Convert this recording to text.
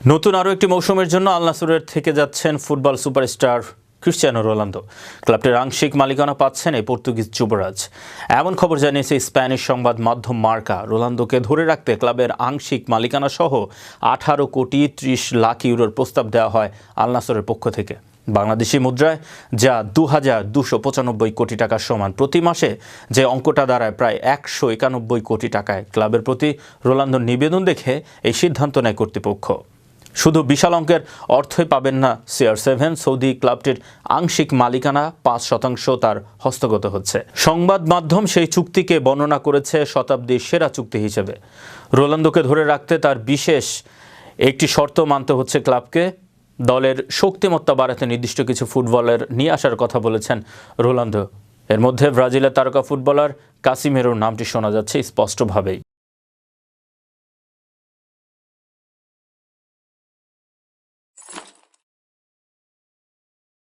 নতুন আরও একটি মৌসুমের জন্য আল নাসরের থেকে যাচ্ছেন ফুটবল সুপারস্টার ক্রিস্টিয়ানো রোনালদো। ক্লাবটির আংশিক মালিকানা পাচ্ছেন এই পর্তুগিজ যুবরাজ। এমন খবর জানিয়েছে স্প্যানিশ সংবাদ মাধ্যম মার্কা। রোনালদোকে ধরে রাখতে ক্লাবের আংশিক মালিকানা সহ 18 কোটি 30 লাখ ইউরোর প্রস্তাব দেওয়া হয় আল নাসরের পক্ষ থেকে। বাংলাদেশি মুদ্রায় যা 2295 কোটি টাকার সমান। প্রতি মাসে যে অঙ্কটা দাঁড়ায় প্রায় 191 কোটি টাকায়। ক্লাবের প্রতি রোনালদোর নিবেদন দেখে এই সিদ্ধান্ত নেয় কর্তৃপক্ষ। শুধু বিশাল অঙ্কের অর্থই পাবেন না CR7। সৌদি ক্লাবটির আংশিক মালিকানা 5% তার হস্তগত হচ্ছে। সংবাদ মাধ্যম সেই চুক্তিকে বর্ণনা করেছে শতাব্দীর সেরা চুক্তি হিসেবে। রোনালদোকে ধরে রাখতে তার বিশেষ একটি শর্ত মানতে হচ্ছে ক্লাবকে। দলের শক্তিমত্তা বাড়াতে নির্দিষ্ট কিছু ফুটবলার নিয়ে আসার কথা বলেছেন রোনালদো। এর মধ্যে ব্রাজিলের তারকা ফুটবলার কাসিমেরোর নামটি শোনা যাচ্ছে স্পষ্টভাবেই।